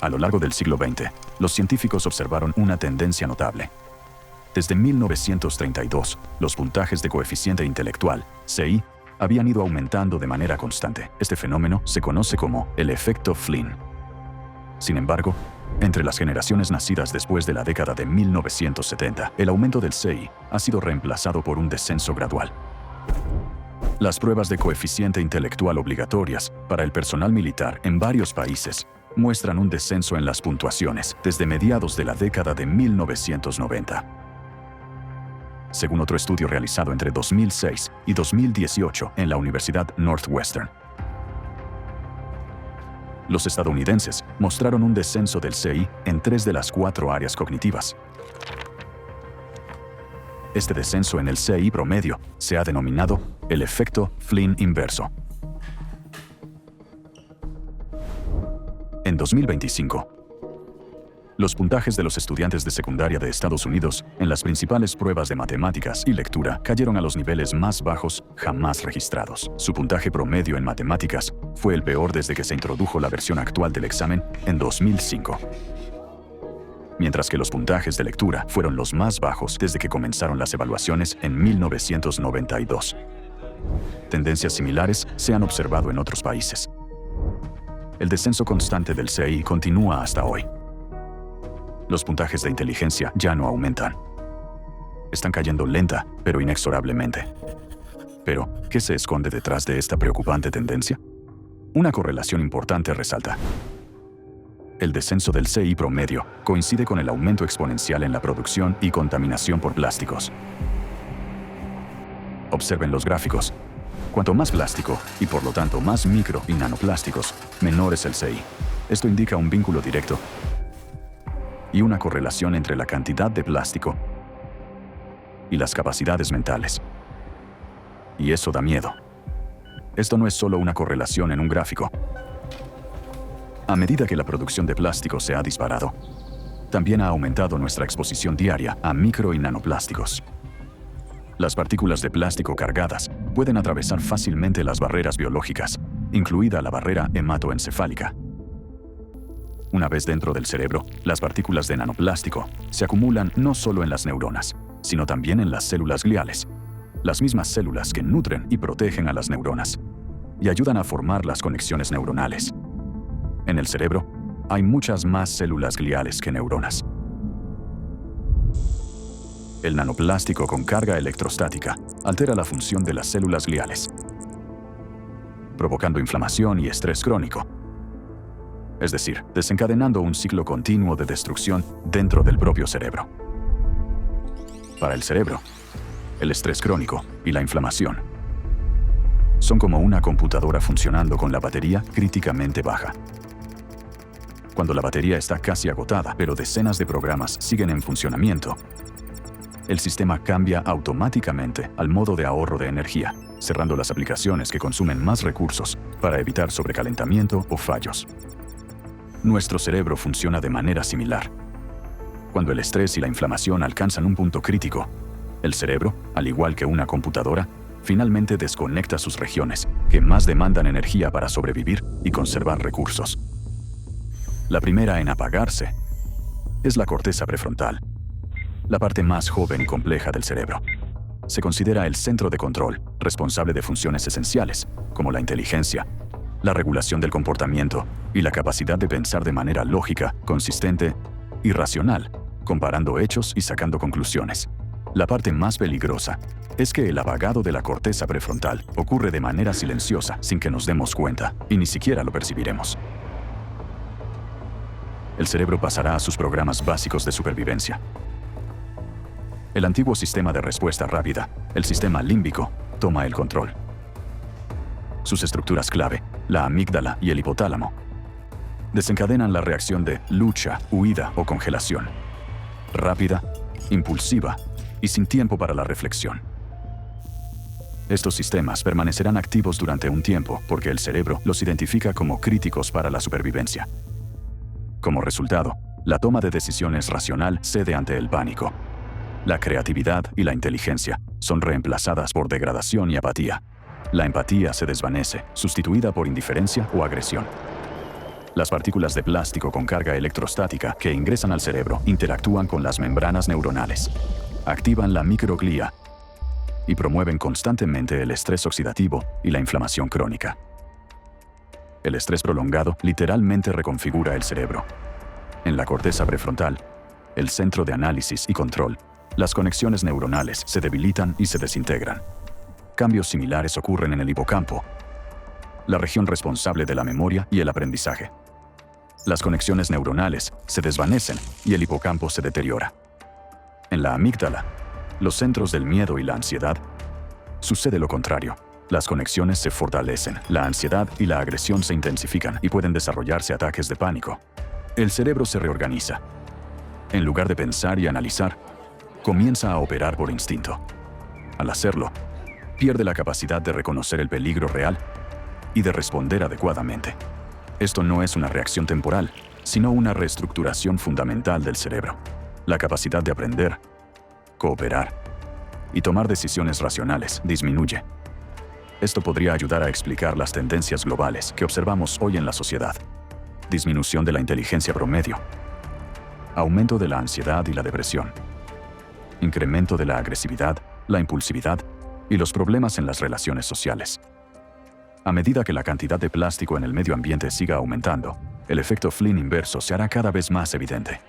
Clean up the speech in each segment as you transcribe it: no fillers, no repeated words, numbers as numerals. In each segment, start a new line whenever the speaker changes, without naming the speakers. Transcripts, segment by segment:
A lo largo del siglo XX, los científicos observaron una tendencia notable. Desde 1932, los puntajes de coeficiente intelectual, CI, habían ido aumentando de manera constante. Este fenómeno se conoce como el efecto Flynn. Sin embargo, entre las generaciones nacidas después de la década de 1970, el aumento del CI ha sido reemplazado por un descenso gradual. Las pruebas de coeficiente intelectual obligatorias para el personal militar en varios países muestran un descenso en las puntuaciones desde mediados de la década de 1990. Según otro estudio realizado entre 2006 y 2018 en la Universidad Northwestern, los estadounidenses mostraron un descenso del CI en 3 de las 4 áreas cognitivas. Este descenso en el CI promedio se ha denominado el efecto Flynn inverso. En 2025, los puntajes de los estudiantes de secundaria de Estados Unidos en las principales pruebas de matemáticas y lectura cayeron a los niveles más bajos jamás registrados. Su puntaje promedio en matemáticas fue el peor desde que se introdujo la versión actual del examen en 2005. Mientras que los puntajes de lectura fueron los más bajos desde que comenzaron las evaluaciones en 1992. Tendencias similares se han observado en otros países. El descenso constante del CI continúa hasta hoy. Los puntajes de inteligencia ya no aumentan. Están cayendo lenta, pero inexorablemente. Pero, ¿qué se esconde detrás de esta preocupante tendencia? Una correlación importante resalta. El descenso del CI promedio coincide con el aumento exponencial en la producción y contaminación por plásticos. Observen los gráficos. Cuanto más plástico, y por lo tanto más micro y nanoplásticos, menor es el CI. Esto indica un vínculo directo y una correlación entre la cantidad de plástico y las capacidades mentales. Y eso da miedo. Esto no es solo una correlación en un gráfico. A medida que la producción de plástico se ha disparado, también ha aumentado nuestra exposición diaria a micro y nanoplásticos. Las partículas de plástico cargadas pueden atravesar fácilmente las barreras biológicas, incluida la barrera hematoencefálica. Una vez dentro del cerebro, las partículas de nanoplástico se acumulan no solo en las neuronas, sino también en las células gliales, las mismas células que nutren y protegen a las neuronas, y ayudan a formar las conexiones neuronales. En el cerebro, hay muchas más células gliales que neuronas. El nanoplástico con carga electrostática altera la función de las células gliales, provocando inflamación y estrés crónico. Es decir, desencadenando un ciclo continuo de destrucción dentro del propio cerebro. Para el cerebro, el estrés crónico y la inflamación son como una computadora funcionando con la batería críticamente baja. Cuando la batería está casi agotada, pero decenas de programas siguen en funcionamiento, el sistema cambia automáticamente al modo de ahorro de energía, cerrando las aplicaciones que consumen más recursos para evitar sobrecalentamiento o fallos. Nuestro cerebro funciona de manera similar. Cuando el estrés y la inflamación alcanzan un punto crítico, el cerebro, al igual que una computadora, finalmente desconecta sus regiones que más demandan energía para sobrevivir y conservar recursos. La primera en apagarse es la corteza prefrontal, la parte más joven y compleja del cerebro. Se considera el centro de control, responsable de funciones esenciales, como la inteligencia, la regulación del comportamiento y la capacidad de pensar de manera lógica, consistente y racional, comparando hechos y sacando conclusiones. La parte más peligrosa es que el apagado de la corteza prefrontal ocurre de manera silenciosa, sin que nos demos cuenta, y ni siquiera lo percibiremos. El cerebro pasará a sus programas básicos de supervivencia. El antiguo sistema de respuesta rápida, el sistema límbico, toma el control. Sus estructuras clave, la amígdala y el hipotálamo, desencadenan la reacción de lucha, huida o congelación. Rápida, impulsiva y sin tiempo para la reflexión. Estos sistemas permanecerán activos durante un tiempo porque el cerebro los identifica como críticos para la supervivencia. Como resultado, la toma de decisiones racional cede ante el pánico. La creatividad y la inteligencia son reemplazadas por degradación y apatía. La empatía se desvanece, sustituida por indiferencia o agresión. Las partículas de plástico con carga electrostática que ingresan al cerebro interactúan con las membranas neuronales, activan la microglía y promueven constantemente el estrés oxidativo y la inflamación crónica. El estrés prolongado literalmente reconfigura el cerebro. En la corteza prefrontal, el centro de análisis y control, las conexiones neuronales se debilitan y se desintegran. Cambios similares ocurren en el hipocampo, la región responsable de la memoria y el aprendizaje. Las conexiones neuronales se desvanecen y el hipocampo se deteriora. En la amígdala, los centros del miedo y la ansiedad, sucede lo contrario. Las conexiones se fortalecen, la ansiedad y la agresión se intensifican y pueden desarrollarse ataques de pánico. El cerebro se reorganiza. En lugar de pensar y analizar, comienza a operar por instinto. Al hacerlo, pierde la capacidad de reconocer el peligro real y de responder adecuadamente. Esto no es una reacción temporal, sino una reestructuración fundamental del cerebro. La capacidad de aprender, cooperar y tomar decisiones racionales disminuye. Esto podría ayudar a explicar las tendencias globales que observamos hoy en la sociedad. Disminución de la inteligencia promedio, aumento de la ansiedad y la depresión, incremento de la agresividad, la impulsividad y los problemas en las relaciones sociales. A medida que la cantidad de plástico en el medio ambiente siga aumentando, el efecto Flynn inverso se hará cada vez más evidente.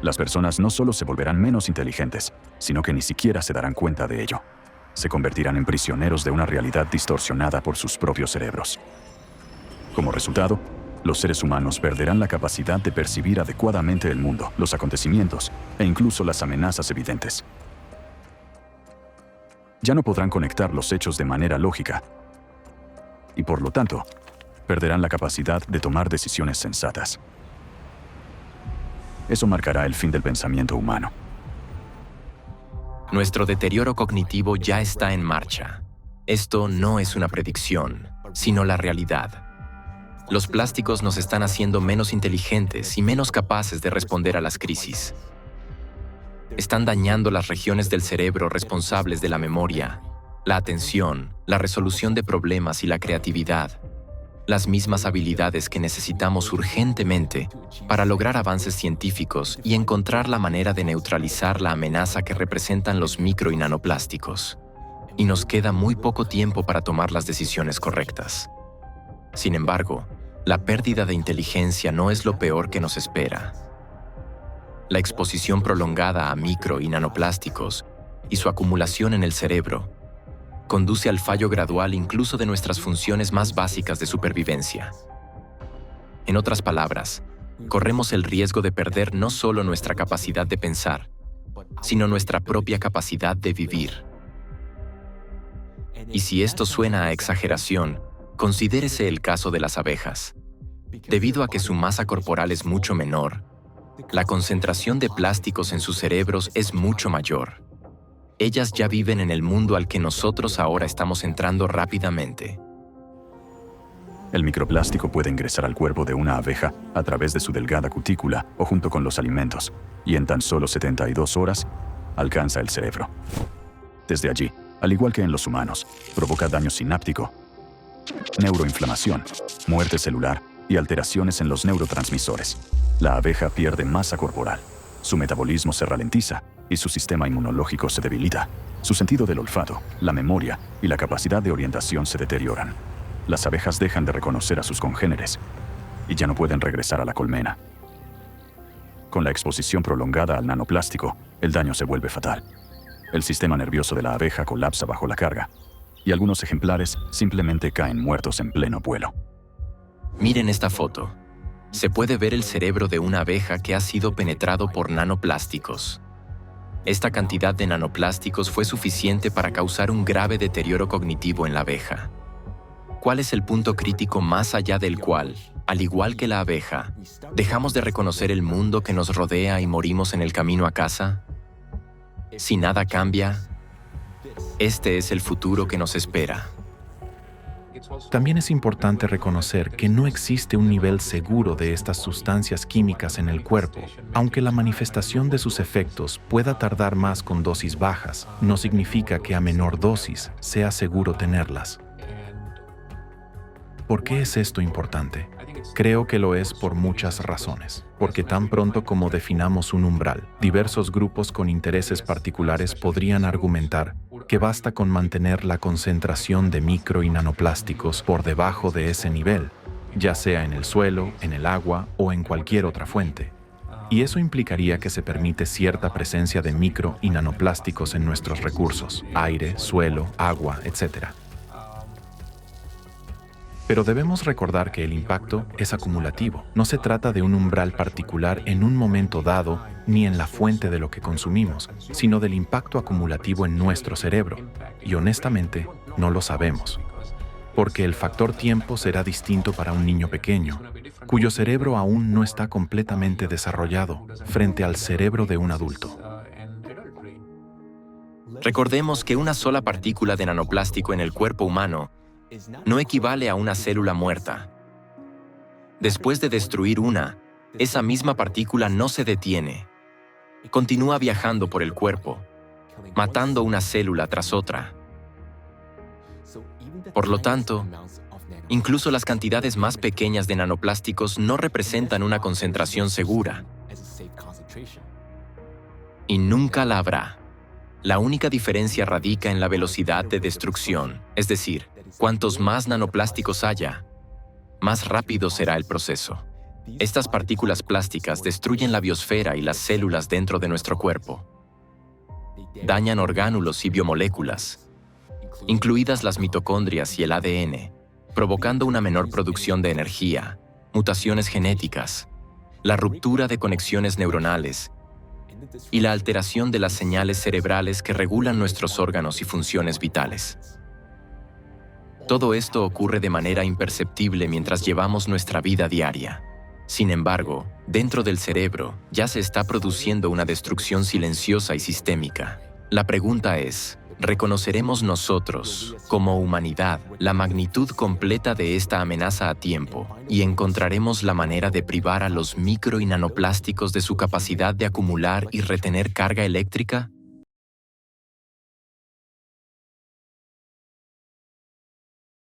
Las personas no solo se volverán menos inteligentes, sino que ni siquiera se darán cuenta de ello. Se convertirán en prisioneros de una realidad distorsionada por sus propios cerebros. Como resultado, los seres humanos perderán la capacidad de percibir adecuadamente el mundo, los acontecimientos e incluso las amenazas evidentes. Ya no podrán conectar los hechos de manera lógica y, por lo tanto, perderán la capacidad de tomar decisiones sensatas. Eso marcará el fin del pensamiento humano.
Nuestro deterioro cognitivo ya está en marcha. Esto no es una predicción, sino la realidad. Los plásticos nos están haciendo menos inteligentes y menos capaces de responder a las crisis. Están dañando las regiones del cerebro responsables de la memoria, la atención, la resolución de problemas y la creatividad, las mismas habilidades que necesitamos urgentemente para lograr avances científicos y encontrar la manera de neutralizar la amenaza que representan los micro y nanoplásticos. Y nos queda muy poco tiempo para tomar las decisiones correctas. Sin embargo, la pérdida de inteligencia no es lo peor que nos espera. La exposición prolongada a micro y nanoplásticos y su acumulación en el cerebro conduce al fallo gradual incluso de nuestras funciones más básicas de supervivencia. En otras palabras, corremos el riesgo de perder no solo nuestra capacidad de pensar, sino nuestra propia capacidad de vivir. Y si esto suena a exageración, considérese el caso de las abejas. Debido a que su masa corporal es mucho menor, la concentración de plásticos en sus cerebros es mucho mayor. Ellas ya viven en el mundo al que nosotros ahora estamos entrando rápidamente.
El microplástico puede ingresar al cuerpo de una abeja a través de su delgada cutícula o junto con los alimentos, y en tan solo 72 horas alcanza el cerebro. Desde allí, al igual que en los humanos, provoca daño sináptico, neuroinflamación, muerte celular y alteraciones en los neurotransmisores. La abeja pierde masa corporal, su metabolismo se ralentiza y su sistema inmunológico se debilita. Su sentido del olfato, la memoria y la capacidad de orientación se deterioran. Las abejas dejan de reconocer a sus congéneres y ya no pueden regresar a la colmena. Con la exposición prolongada al nanoplástico, el daño se vuelve fatal. El sistema nervioso de la abeja colapsa bajo la carga y algunos ejemplares simplemente caen muertos en pleno vuelo.
Miren esta foto. Se puede ver el cerebro de una abeja que ha sido penetrado por nanoplásticos. Esta cantidad de nanoplásticos fue suficiente para causar un grave deterioro cognitivo en la abeja. ¿Cuál es el punto crítico más allá del cual, al igual que la abeja, dejamos de reconocer el mundo que nos rodea y morimos en el camino a casa? Si nada cambia, este es el futuro que nos espera.
También es importante reconocer que no existe un nivel seguro de estas sustancias químicas en el cuerpo. Aunque la manifestación de sus efectos pueda tardar más con dosis bajas, no significa que a menor dosis sea seguro tenerlas. ¿Por qué es esto importante? Creo que lo es por muchas razones, porque tan pronto como definamos un umbral, diversos grupos con intereses particulares podrían argumentar que basta con mantener la concentración de micro y nanoplásticos por debajo de ese nivel, ya sea en el suelo, en el agua o en cualquier otra fuente. Y eso implicaría que se permite cierta presencia de micro y nanoplásticos en nuestros recursos, aire, suelo, agua, etc. Pero debemos recordar que el impacto es acumulativo. No se trata de un umbral particular en un momento dado ni en la fuente de lo que consumimos, sino del impacto acumulativo en nuestro cerebro. Y honestamente, no lo sabemos. Porque el factor tiempo será distinto para un niño pequeño, cuyo cerebro aún no está completamente desarrollado, frente al cerebro de un adulto.
Recordemos que una sola partícula de nanoplástico en el cuerpo humano no equivale a una célula muerta. Después de destruir una, esa misma partícula no se detiene. Continúa viajando por el cuerpo, matando una célula tras otra. Por lo tanto, incluso las cantidades más pequeñas de nanoplásticos no representan una concentración segura. Y nunca la habrá. La única diferencia radica en la velocidad de destrucción, es decir, cuantos más nanoplásticos haya, más rápido será el proceso. Estas partículas plásticas destruyen la biosfera y las células dentro de nuestro cuerpo. Dañan orgánulos y biomoléculas, incluidas las mitocondrias y el ADN, provocando una menor producción de energía, mutaciones genéticas, la ruptura de conexiones neuronales y la alteración de las señales cerebrales que regulan nuestros órganos y funciones vitales. Todo esto ocurre de manera imperceptible mientras llevamos nuestra vida diaria. Sin embargo, dentro del cerebro ya se está produciendo una destrucción silenciosa y sistémica. La pregunta es, ¿reconoceremos nosotros, como humanidad, la magnitud completa de esta amenaza a tiempo y encontraremos la manera de privar a los micro y nanoplásticos de su capacidad de acumular y retener carga eléctrica?